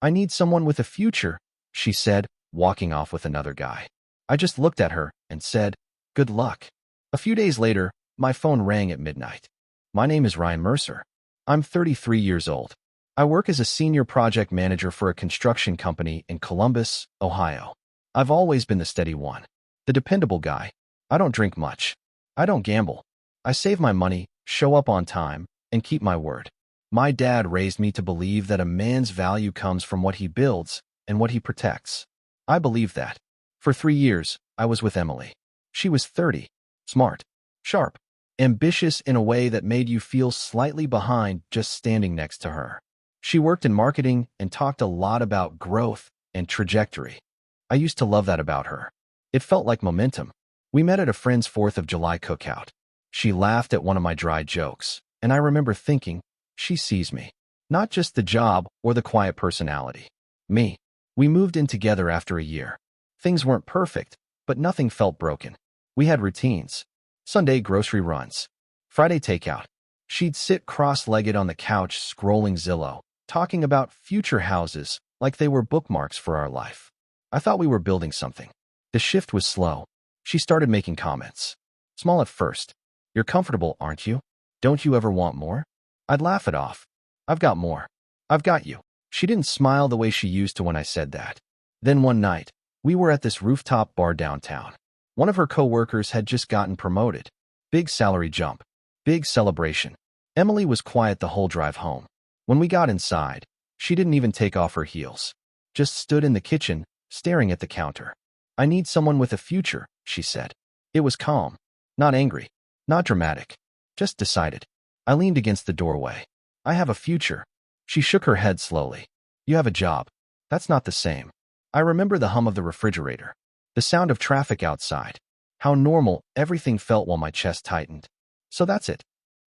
I need someone with a future, she said, walking off with another guy. I just looked at her and said, good luck. A few days later, my phone rang at midnight. My name is Ryan Mercer. I'm 33 years old. I work as a senior project manager for a construction company in Columbus, Ohio. I've always been the steady one, the dependable guy. I don't drink much. I don't gamble. I save my money, show up on time, and keep my word. My dad raised me to believe that a man's value comes from what he builds and what he protects. I believe that. For 3 years, I was with Emily. She was 30, smart, sharp, ambitious in a way that made you feel slightly behind just standing next to her. She worked in marketing and talked a lot about growth and trajectory. I used to love that about her. It felt like momentum. We met at a friend's 4th of July cookout. She laughed at one of my dry jokes, and I remember thinking, she sees me. Not just the job or the quiet personality. Me. We moved in together after a year. Things weren't perfect, but nothing felt broken. We had routines. Sunday grocery runs. Friday takeout. She'd sit cross-legged on the couch scrolling Zillow, talking about future houses like they were bookmarks for our life. I thought we were building something. The shift was slow. She started making comments. Small at first. You're comfortable, aren't you? Don't you ever want more? I'd laugh it off. I've got more. I've got you. She didn't smile the way she used to when I said that. Then one night, we were at this rooftop bar downtown. One of her co-workers had just gotten promoted. Big salary jump. Big celebration. Emily was quiet the whole drive home. When we got inside, she didn't even take off her heels. Just stood in the kitchen, staring at the counter. I need someone with a future, she said. It was calm. Not angry. Not dramatic. Just decided. I leaned against the doorway. I have a future. She shook her head slowly. You have a job. That's not the same. I remember the hum of the refrigerator. The sound of traffic outside. How normal everything felt while my chest tightened. So that's it.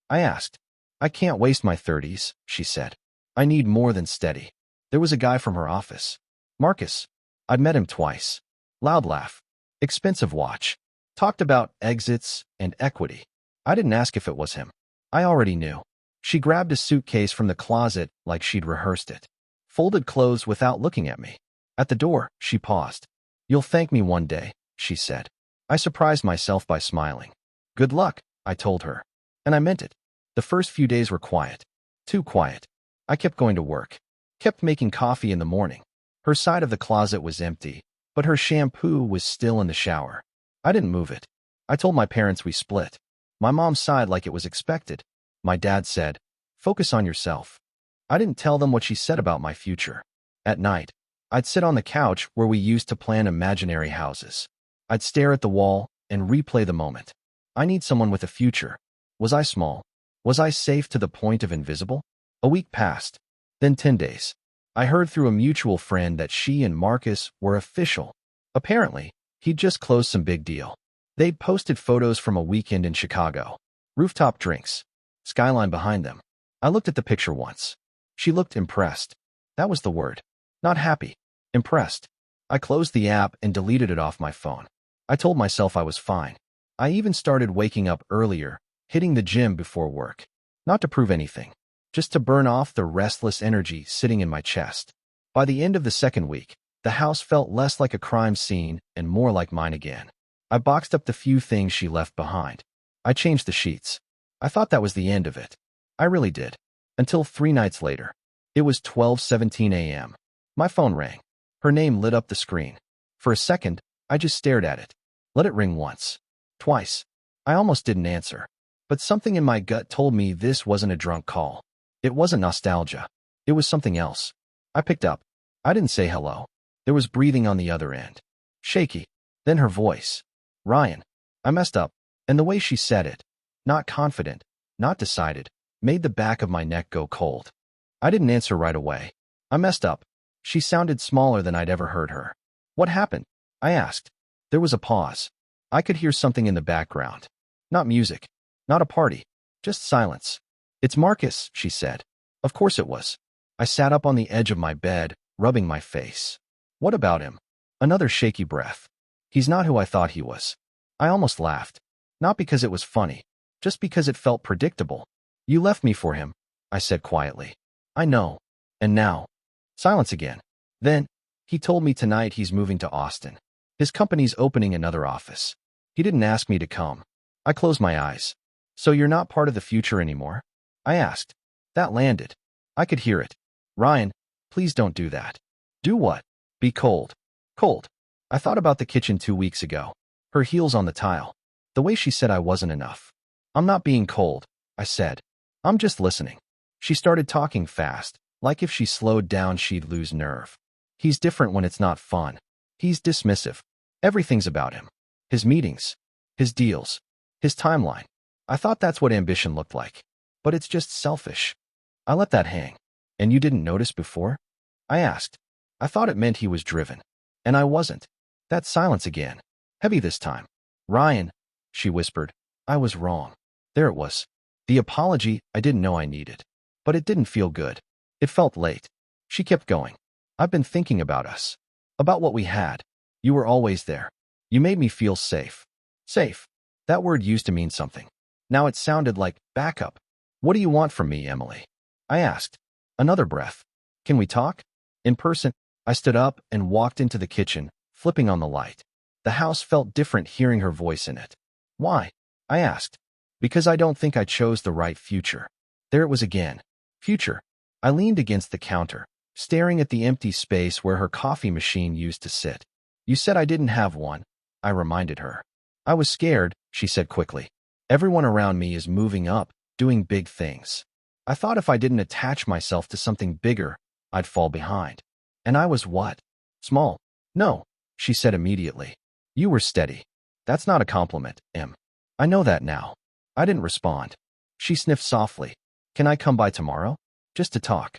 I asked. I can't waste my 30s, she said. I need more than steady. There was a guy from her office. Marcus. I'd met him twice. Loud laugh. Expensive watch. Talked about exits and equity. I didn't ask if it was him. I already knew. She grabbed a suitcase from the closet like she'd rehearsed it. Folded clothes without looking at me. At the door, she paused. You'll thank me one day, she said. I surprised myself by smiling. Good luck, I told her. And I meant it. The first few days were quiet. Too quiet. I kept going to work. Kept making coffee in the morning. Her side of the closet was empty, but her shampoo was still in the shower. I didn't move it. I told my parents we split. My mom sighed like it was expected. My dad said, focus on yourself. I didn't tell them what she said about my future. At night, I'd sit on the couch where we used to plan imaginary houses. I'd stare at the wall and replay the moment. I need someone with a future. Was I small? Was I safe to the point of invisible? A week passed. Then 10 days. I heard through a mutual friend that she and Marcus were official. Apparently, he'd just closed some big deal. They'd posted photos from a weekend in Chicago. Rooftop drinks. Skyline behind them. I looked at the picture once. She looked impressed. That was the word. Not happy. Impressed. I closed the app and deleted it off my phone. I told myself I was fine. I even started waking up earlier, hitting the gym before work. Not to prove anything. Just to burn off the restless energy sitting in my chest. By the end of the second week, the house felt less like a crime scene and more like mine again. I boxed up the few things she left behind. I changed the sheets. I thought that was the end of it. I really did. Until 3 nights later. It was 12:17 a.m. My phone rang. Her name lit up the screen. For a second, I just stared at it. Let it ring once. Twice. I almost didn't answer. But something in my gut told me this wasn't a drunk call. It wasn't nostalgia. It was something else. I picked up. I didn't say hello. There was breathing on the other end. Shaky. Then her voice. Ryan. I messed up. And the way she said it, not confident, not decided, made the back of my neck go cold. I didn't answer right away. I messed up. She sounded smaller than I'd ever heard her. What happened? I asked. There was a pause. I could hear something in the background. Not music. Not a party. Just silence. It's Marcus, she said. Of course it was. I sat up on the edge of my bed, rubbing my face. What about him? Another shaky breath. He's not who I thought he was. I almost laughed. Not because it was funny. Just because it felt predictable. You left me for him, I said quietly. I know. And now? Silence again. Then, he told me tonight he's moving to Austin. His company's opening another office. He didn't ask me to come. I closed my eyes. So you're not part of the future anymore? I asked. That landed. I could hear it. Ryan, please don't do that. Do what? Be cold. Cold. I thought about the kitchen 2 weeks ago. Her heels on the tile. The way she said I wasn't enough. I'm not being cold, I said. I'm just listening. She started talking fast, like if she slowed down she'd lose nerve. He's different when it's not fun. He's dismissive. Everything's about him. His meetings. His deals. His timeline. I thought that's what ambition looked like. But it's just selfish. I let that hang. And you didn't notice before? I asked. I thought it meant he was driven. And I wasn't. That silence again. Heavy this time. Ryan, she whispered. I was wrong. There it was. The apology I didn't know I needed. But it didn't feel good. It felt late. She kept going. I've been thinking about us. About what we had. You were always there. You made me feel safe. Safe. That word used to mean something. Now it sounded like backup. What do you want from me, Emily? I asked. Another breath. Can we talk? In person. I stood up and walked into the kitchen, flipping on the light. The house felt different hearing her voice in it. Why? I asked. Because I don't think I chose the right future. There it was again. Future. I leaned against the counter, staring at the empty space where her coffee machine used to sit. You said I didn't have one, I reminded her. I was scared, she said quickly. Everyone around me is moving up, doing big things. I thought if I didn't attach myself to something bigger, I'd fall behind. And I was what? Small. No, she said immediately. You were steady. That's not a compliment, Em. I know that now. I didn't respond. She sniffed softly. Can I come by tomorrow? Just to talk.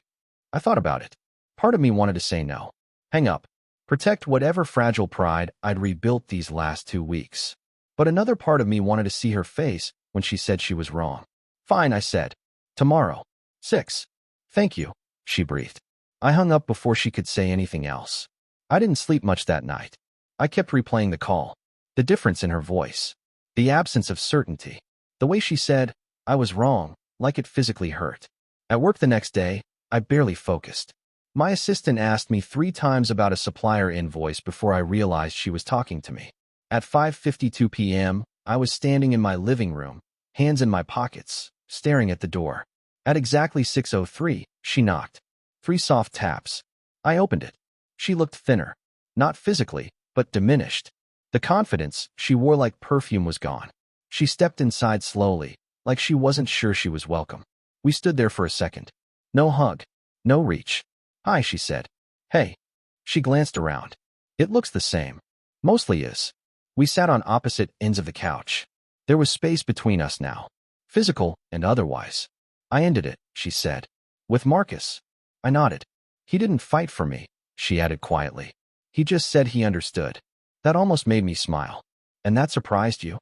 I thought about it. Part of me wanted to say no. Hang up. Protect whatever fragile pride I'd rebuilt these last 2 weeks. But another part of me wanted to see her face when she said she was wrong. Fine, I said. Tomorrow. 6. Thank you, she breathed. I hung up before she could say anything else. I didn't sleep much that night. I kept replaying the call. The difference in her voice. The absence of certainty. The way she said, I was wrong, like it physically hurt. At work the next day, I barely focused. My assistant asked me 3 times about a supplier invoice before I realized she was talking to me. At 5:52 p.m., I was standing in my living room, hands in my pockets, staring at the door. At exactly 6:03, she knocked. 3 soft taps. I opened it. She looked thinner. Not physically, but diminished. The confidence she wore like perfume was gone. She stepped inside slowly, like she wasn't sure she was welcome. We stood there for a second. No hug. No reach. Hi, she said. Hey. She glanced around. It looks the same. Mostly is. We sat on opposite ends of the couch. There was space between us now. Physical and otherwise. I ended it, she said. With Marcus. I nodded. He didn't fight for me, she added quietly. He just said he understood. That almost made me smile. And that surprised you?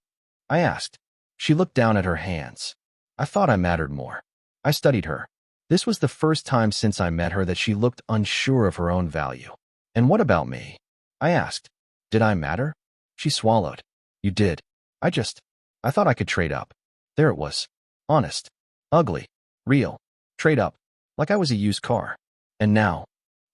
I asked. She looked down at her hands. I thought I mattered more. I studied her. This was the first time since I met her that she looked unsure of her own value. And what about me? I asked. Did I matter? She swallowed. You did. I thought I could trade up. There it was. Honest. Ugly. Real. Trade up. Like I was a used car. And now?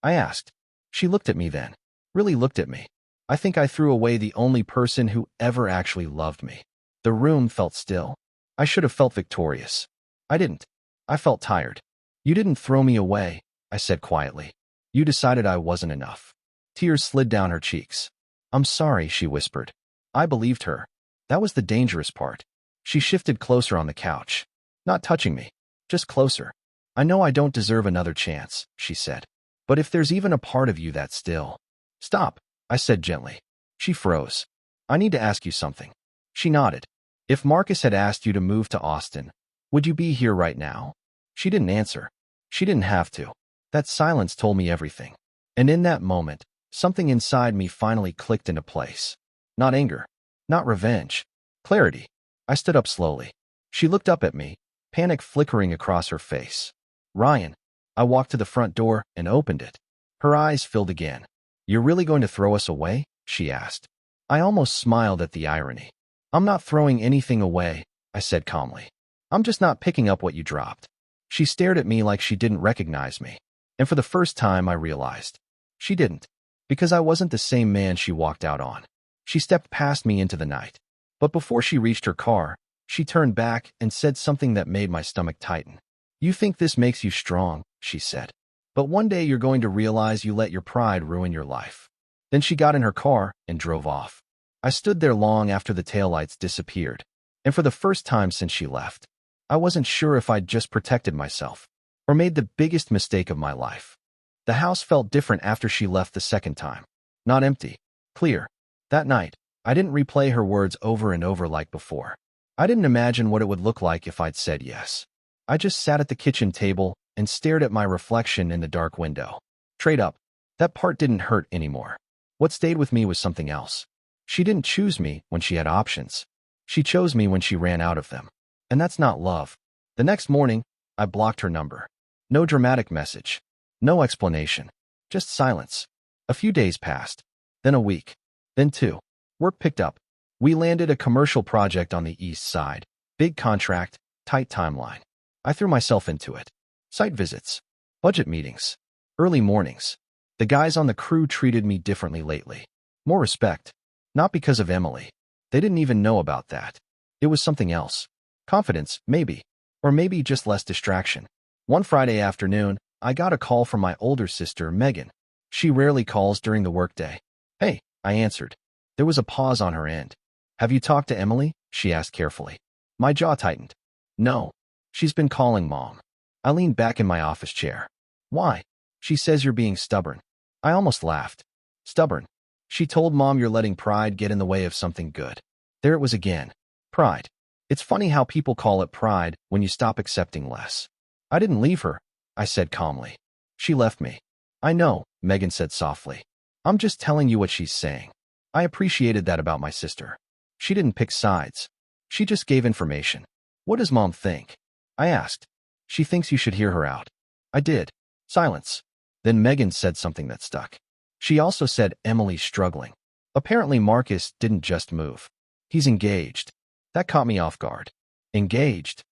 I asked. She looked at me then. Really looked at me. I think I threw away the only person who ever actually loved me. The room felt still. I should have felt victorious. I didn't. I felt tired. You didn't throw me away, I said quietly. You decided I wasn't enough. Tears slid down her cheeks. I'm sorry, she whispered. I believed her. That was the dangerous part. She shifted closer on the couch. Not touching me. Just closer. I know I don't deserve another chance, she said. But if there's even a part of you that still... Stop, I said gently. She froze. I need to ask you something. She nodded. If Marcus had asked you to move to Austin, would you be here right now? She didn't answer. She didn't have to. That silence told me everything. And in that moment, something inside me finally clicked into place. Not anger. Not revenge. Clarity. I stood up slowly. She looked up at me, panic flickering across her face. Ryan. I walked to the front door and opened it. Her eyes filled again. You're really going to throw us away? She asked. I almost smiled at the irony. I'm not throwing anything away, I said calmly. I'm just not picking up what you dropped. She stared at me like she didn't recognize me. And for the first time, I realized she didn't, because I wasn't the same man she walked out on. She stepped past me into the night. But before she reached her car, she turned back and said something that made my stomach tighten. "You think this makes you strong," she said. "But one day you're going to realize you let your pride ruin your life." Then she got in her car and drove off. I stood there long after the taillights disappeared, and for the first time since she left, I wasn't sure if I'd just protected myself or made the biggest mistake of my life. The house felt different after she left the second time. Not empty, clear. That night, I didn't replay her words over and over like before. I didn't imagine what it would look like if I'd said yes. I just sat at the kitchen table and stared at my reflection in the dark window. Trade up. That part didn't hurt anymore. What stayed with me was something else. She didn't choose me when she had options. She chose me when she ran out of them. And that's not love. The next morning, I blocked her number. No dramatic message. No explanation. Just silence. A few days passed. Then a week. Then two. Work picked up. We landed a commercial project on the east side. Big contract, tight timeline. I threw myself into it. Site visits. Budget meetings. Early mornings. The guys on the crew treated me differently lately. More respect. Not because of Emily. They didn't even know about that. It was something else. Confidence, maybe. Or maybe just less distraction. One Friday afternoon, I got a call from my older sister, Megan. She rarely calls during the workday. "Hey," I answered. There was a pause on her end. "Have you talked to Emily?" she asked carefully. My jaw tightened. "No. She's been calling Mom." I leaned back in my office chair. "Why?" "She says you're being stubborn." I almost laughed. Stubborn. She told Mom you're letting pride get in the way of something good. There it was again. Pride. It's funny how people call it pride when you stop accepting less. "I didn't leave her," I said calmly. "She left me." "I know," Megan said softly. "I'm just telling you what she's saying." I appreciated that about my sister. She didn't pick sides. She just gave information. "What does Mom think?" I asked. "She thinks you should hear her out." I did. Silence. Then Megan said something that stuck. She also said Emily's struggling. Apparently Marcus didn't just move. He's engaged. That caught me off guard. Engaged?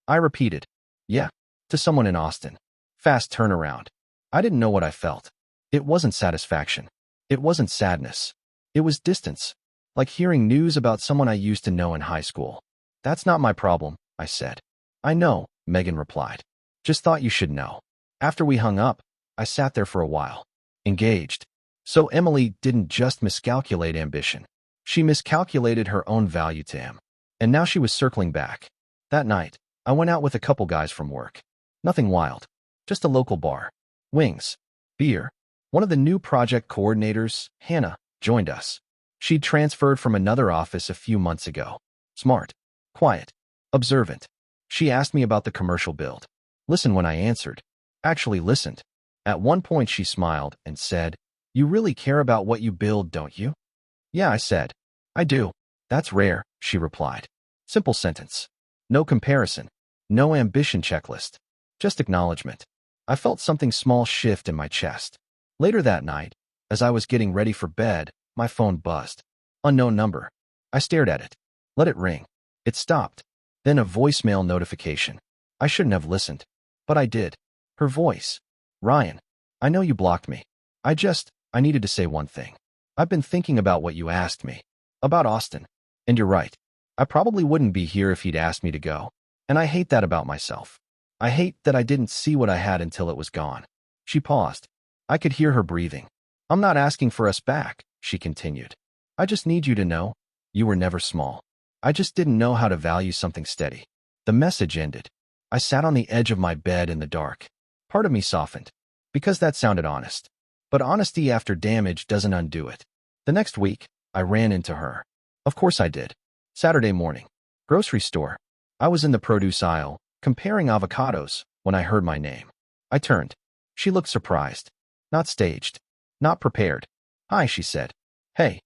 I repeated. "Yeah, to someone in Austin." Fast turnaround. I didn't know what I felt. It wasn't satisfaction. It wasn't sadness. It was distance. Like hearing news about someone I used to know in high school. "That's not my problem," I said. "I know," Megan replied. "Just thought you should know." After we hung up, I sat there for a while. Engaged. So Emily didn't just miscalculate ambition. She miscalculated her own value to him. And now she was circling back. That night, I went out with a couple guys from work. Nothing wild. Just a local bar. Wings. Beer. One of the new project coordinators, Hannah, joined us. She'd transferred from another office a few months ago. Smart. Quiet. Observant. She asked me about the commercial build. Listened when I answered. Actually listened. At one point she smiled and said, "You really care about what you build, don't you?" "Yeah," I said. "I do." "That's rare," she replied. Simple sentence. No comparison. No ambition checklist. Just acknowledgement. I felt something small shift in my chest. Later that night, as I was getting ready for bed, my phone buzzed. Unknown number. I stared at it. Let it ring. It stopped. Then a voicemail notification. I shouldn't have listened. But I did. Her voice. "Ryan, I know you blocked me. I needed to say one thing. I've been thinking about what you asked me. About Austin. And you're right. I probably wouldn't be here if he'd asked me to go. And I hate that about myself. I hate that I didn't see what I had until it was gone." She paused. I could hear her breathing. "I'm not asking for us back," she continued. "I just need you to know, you were never small. I just didn't know how to value something steady." The message ended. I sat on the edge of my bed in the dark. Part of me softened. Because that sounded honest. But honesty after damage doesn't undo it. The next week, I ran into her. Of course I did. Saturday morning. Grocery store. I was in the produce aisle, comparing avocados, when I heard my name. I turned. She looked surprised. Not staged. Not prepared. "Hi," she said. "Hey."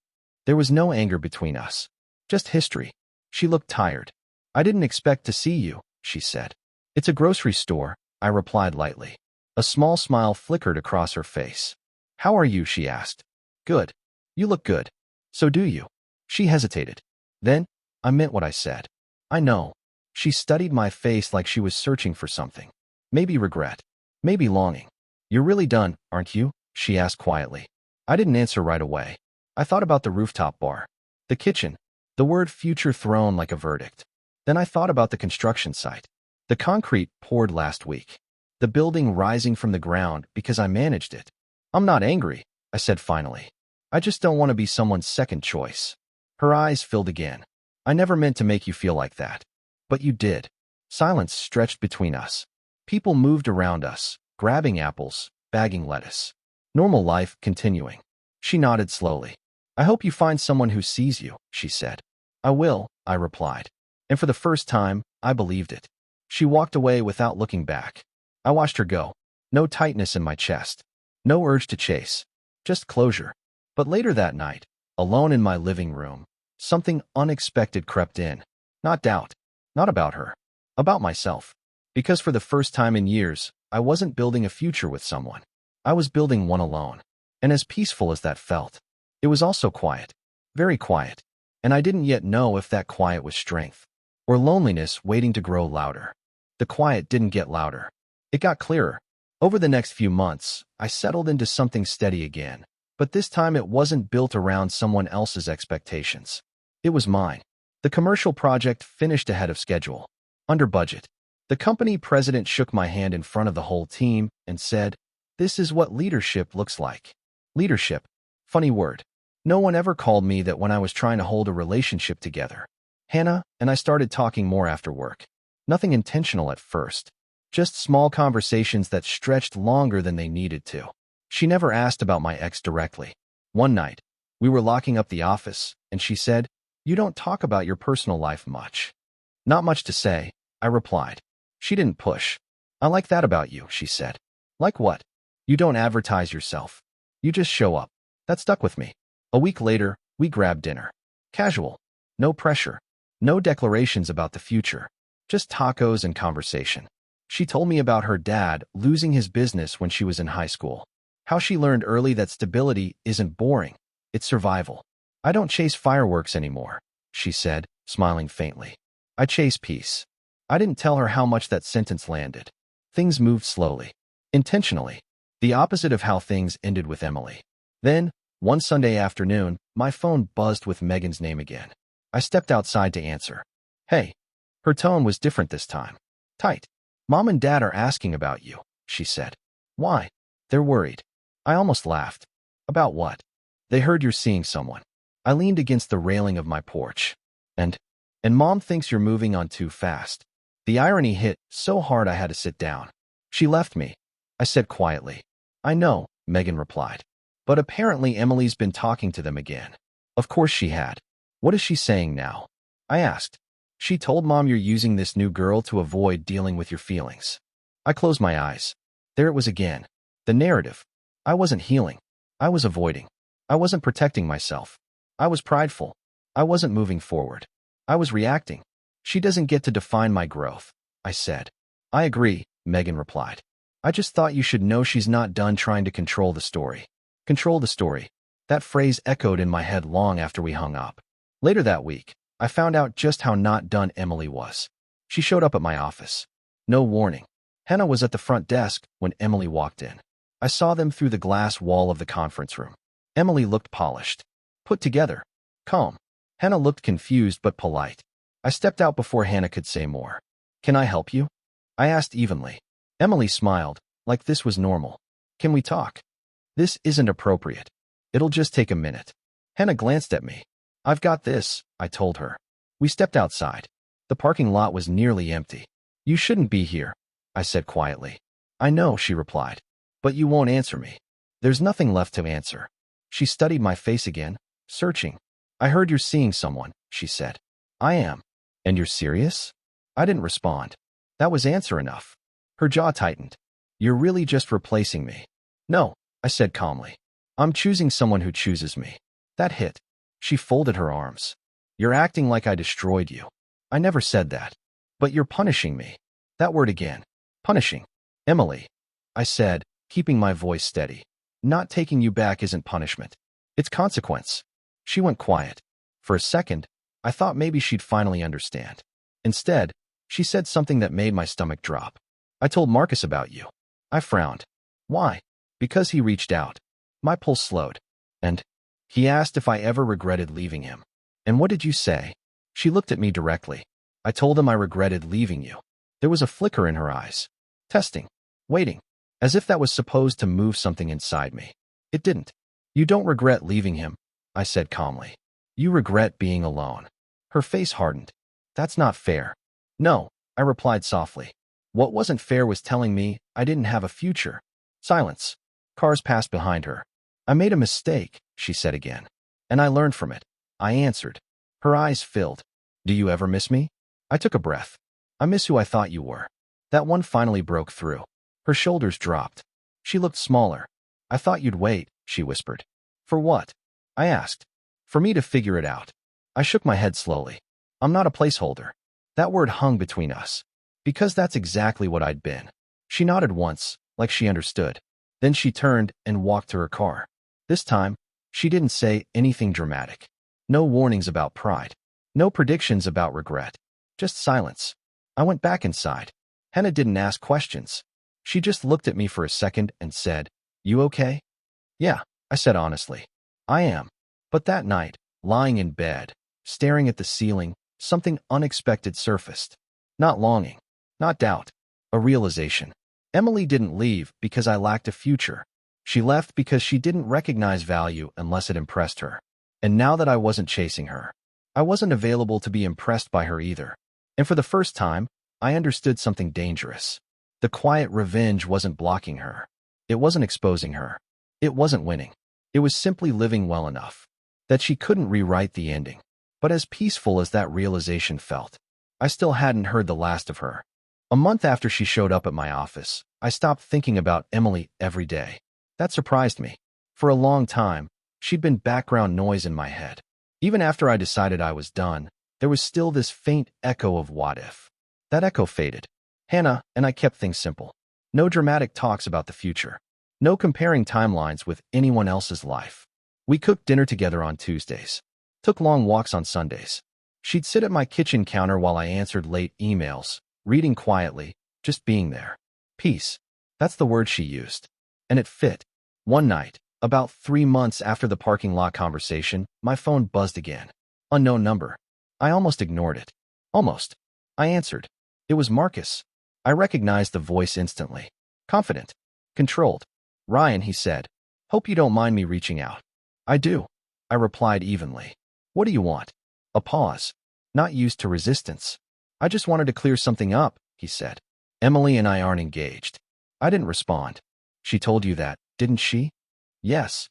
There was no anger between us. Just history. She looked tired. "I didn't expect to see you," she said. "It's a grocery store," I replied lightly. A small smile flickered across her face. "How are you?" she asked. "Good. You look good." "So do you." She hesitated. Then, I meant what I said. "I know." She studied my face like she was searching for something. Maybe regret. Maybe longing. You're really done, aren't you? She asked quietly. I didn't answer right away. I thought about the rooftop bar, the kitchen, the word future thrown like a verdict. Then I thought about the construction site. The concrete poured last week. The building rising from the ground because I managed it. I'm not angry, I said finally. I just don't want to be someone's second choice. Her eyes filled again. I never meant to make you feel like that. But you did. Silence stretched between us. People moved around us, grabbing apples, bagging lettuce. Normal life continuing. She nodded slowly. I hope you find someone who sees you, she said. I will, I replied. And for the first time, I believed it. She walked away without looking back. I watched her go. No tightness in my chest. No urge to chase. Just closure. But later that night, alone in my living room, something unexpected crept in. Not doubt. Not about her. About myself. Because for the first time in years, I wasn't building a future with someone. I was building one alone. And as peaceful as that felt, it was also quiet. Very quiet. And I didn't yet know if that quiet was strength or loneliness waiting to grow louder. The quiet didn't get louder. It got clearer. Over the next few months, I settled into something steady again. But this time it wasn't built around someone else's expectations. It was mine. The commercial project finished ahead of schedule. Under budget. The company president shook my hand in front of the whole team and said, "This is what leadership looks like." Leadership. Funny word. No one ever called me that when I was trying to hold a relationship together. Hannah and I started talking more after work. Nothing intentional at first. Just small conversations that stretched longer than they needed to. She never asked about my ex directly. One night, we were locking up the office, and she said, "You don't talk about your personal life much." Not much to say, I replied. She didn't push. I like that about you, she said. Like what? You don't advertise yourself. You just show up. That stuck with me. A week later, we grabbed dinner. Casual. No pressure. No declarations about the future. Just tacos and conversation. She told me about her dad losing his business when she was in high school. How she learned early that stability isn't boring. It's survival. I don't chase fireworks anymore, she said, smiling faintly. I chase peace. I didn't tell her how much that sentence landed. Things moved slowly. Intentionally. The opposite of how things ended with Emily. Then, one Sunday afternoon, my phone buzzed with Megan's name again. I stepped outside to answer. Hey. Her tone was different this time. Tight. Mom and Dad are asking about you, she said. Why? They're worried. I almost laughed. About what? They heard you're seeing someone. I leaned against the railing of my porch. And Mom thinks you're moving on too fast. The irony hit so hard I had to sit down. She left me. I said quietly. I know, Megan replied. But apparently Emily's been talking to them again. Of course she had. What is she saying now? I asked. She told Mom you're using this new girl to avoid dealing with your feelings. I closed my eyes. There it was again. The narrative. I wasn't healing. I was avoiding. I wasn't protecting myself. I was prideful. I wasn't moving forward. I was reacting. She doesn't get to define my growth, I said. I agree, Megan replied. I just thought you should know she's not done trying to control the story. Control the story. That phrase echoed in my head long after we hung up. Later that week, I found out just how not done Emily was. She showed up at my office. No warning. Hannah was at the front desk when Emily walked in. I saw them through the glass wall of the conference room. Emily looked polished. Put together. Calm. Hannah looked confused but polite. I stepped out before Hannah could say more. Can I help you? I asked evenly. Emily smiled, like this was normal. Can we talk? This isn't appropriate. It'll just take a minute. Hannah glanced at me. I've got this, I told her. We stepped outside. The parking lot was nearly empty. You shouldn't be here, I said quietly. I know, she replied. But you won't answer me. There's nothing left to answer. She studied my face again, searching. I heard you're seeing someone, she said. I am. And you're serious? I didn't respond. That was answer enough. Her jaw tightened. You're really just replacing me. No, I said calmly. I'm choosing someone who chooses me. That hit. She folded her arms. You're acting like I destroyed you. I never said that. But you're punishing me. That word again. Punishing. Emily. I said, keeping my voice steady. Not taking you back isn't punishment. It's consequence. She went quiet. For a second, I thought maybe she'd finally understand. Instead, she said something that made my stomach drop. I told Marcus about you. I frowned. Why? Because he reached out. My pulse slowed. And he asked if I ever regretted leaving him. And what did you say? She looked at me directly. I told him I regretted leaving you. There was a flicker in her eyes. Testing. Waiting. As if that was supposed to move something inside me. It didn't. You don't regret leaving him, I said calmly. You regret being alone. Her face hardened. That's not fair. No, I replied softly. What wasn't fair was telling me I didn't have a future. Silence. Cars passed behind her. I made a mistake, she said again. And I learned from it. I answered. Her eyes filled. Do you ever miss me? I took a breath. I miss who I thought you were. That one finally broke through. Her shoulders dropped. She looked smaller. I thought you'd wait, she whispered. For what? I asked. For me to figure it out. I shook my head slowly. I'm not a placeholder. That word hung between us. Because that's exactly what I'd been. She nodded once, like she understood. Then she turned and walked to her car. This time, she didn't say anything dramatic. No warnings about pride. No predictions about regret. Just silence. I went back inside. Hannah didn't ask questions. She just looked at me for a second and said, You okay? Yeah, I said honestly. I am. But that night, lying in bed, staring at the ceiling, something unexpected surfaced. Not longing. Not doubt. A realization. Emily didn't leave because I lacked a future. She left because she didn't recognize value unless it impressed her. And now that I wasn't chasing her, I wasn't available to be impressed by her either. And for the first time, I understood something dangerous. The quiet revenge wasn't blocking her. It wasn't exposing her. It wasn't winning. It was simply living well enough that she couldn't rewrite the ending. But as peaceful as that realization felt, I still hadn't heard the last of her. A month after she showed up at my office, I stopped thinking about Emily every day. That surprised me. For a long time, she'd been background noise in my head. Even after I decided I was done, there was still this faint echo of what if. That echo faded. Hannah and I kept things simple. No dramatic talks about the future. No comparing timelines with anyone else's life. We cooked dinner together on Tuesdays. Took long walks on Sundays. She'd sit at my kitchen counter while I answered late emails, reading quietly, just being there. Peace. That's the word she used. And it fit. One night, about 3 months after the parking lot conversation, my phone buzzed again. Unknown number. I almost ignored it. Almost. I answered. It was Marcus. I recognized the voice instantly. Confident. Controlled. Ryan, he said. Hope you don't mind me reaching out. I do. I replied evenly. What do you want? A pause. Not used to resistance. I just wanted to clear something up, he said. Emily and I aren't engaged. I didn't respond. She told you that, didn't she? Yes.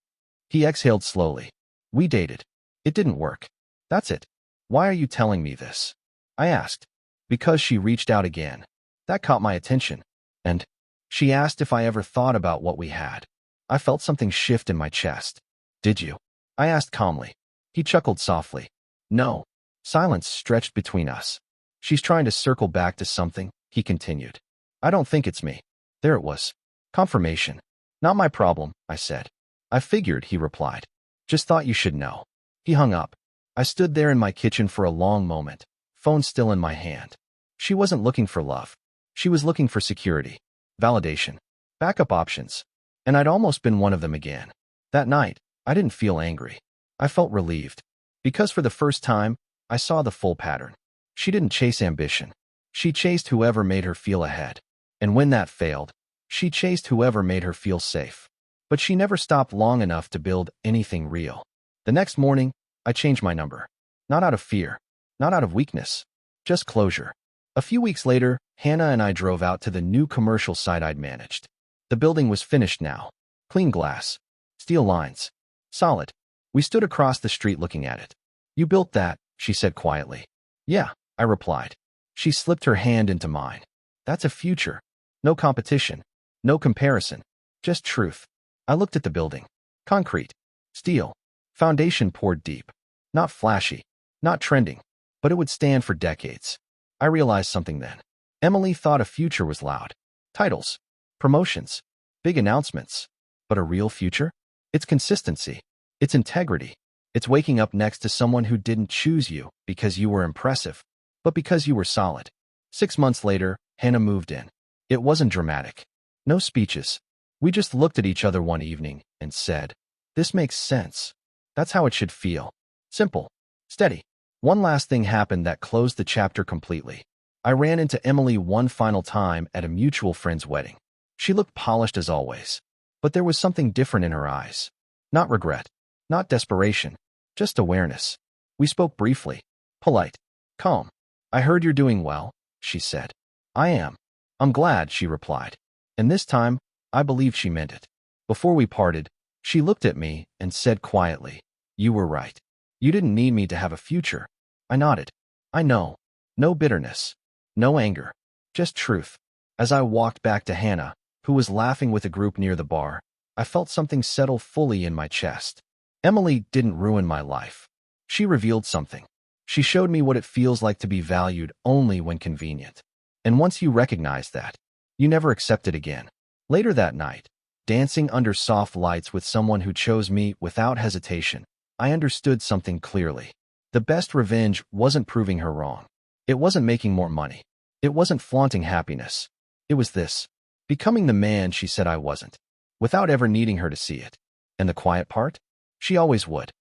He exhaled slowly. We dated. It didn't work. That's it. Why are you telling me this? I asked. Because she reached out again. That caught my attention. And she asked if I ever thought about what we had. I felt something shift in my chest. Did you? I asked calmly. He chuckled softly. No. Silence stretched between us. She's trying to circle back to something, he continued. I don't think it's me. There it was. Confirmation. Not my problem, I said. I figured, he replied. Just thought you should know. He hung up. I stood there in my kitchen for a long moment, phone still in my hand. She wasn't looking for love. She was looking for security, validation, backup options. And I'd almost been one of them again. That night, I didn't feel angry. I felt relieved. Because for the first time, I saw the full pattern. She didn't chase ambition. She chased whoever made her feel ahead. And when that failed, she chased whoever made her feel safe. But she never stopped long enough to build anything real. The next morning, I changed my number. Not out of fear. Not out of weakness. Just closure. A few weeks later, Hannah and I drove out to the new commercial site I'd managed. The building was finished now. Clean glass. Steel lines. Solid. We stood across the street looking at it. You built that, she said quietly. Yeah, I replied. She slipped her hand into mine. That's a future. No competition. No comparison. Just truth. I looked at the building. Concrete. Steel. Foundation poured deep. Not flashy. Not trending. But it would stand for decades. I realized something then. Emily thought a future was loud. Titles. Promotions. Big announcements. But a real future? It's consistency. It's integrity. It's waking up next to someone who didn't choose you because you were impressive, but because you were solid. 6 months later, Hannah moved in. It wasn't dramatic. No speeches. We just looked at each other one evening and said, "This makes sense. That's how it should feel. Simple. Steady." One last thing happened that closed the chapter completely. I ran into Emily one final time at a mutual friend's wedding. She looked polished as always, but there was something different in her eyes. Not regret, not desperation, just awareness. We spoke briefly. Polite. Calm. "I heard you're doing well," she said. "I am. I'm glad," she replied. And this time, I believe she meant it. Before we parted, she looked at me and said quietly, "You were right. You didn't need me to have a future." I nodded. I know. No bitterness. No anger. Just truth. As I walked back to Hannah, who was laughing with a group near the bar, I felt something settle fully in my chest. Emily didn't ruin my life. She revealed something. She showed me what it feels like to be valued only when convenient. And once you recognize that, you never accept it again. Later that night, dancing under soft lights with someone who chose me without hesitation, I understood something clearly. The best revenge wasn't proving her wrong. It wasn't making more money. It wasn't flaunting happiness. It was this: becoming the man she said I wasn't, without ever needing her to see it. And the quiet part? She always would.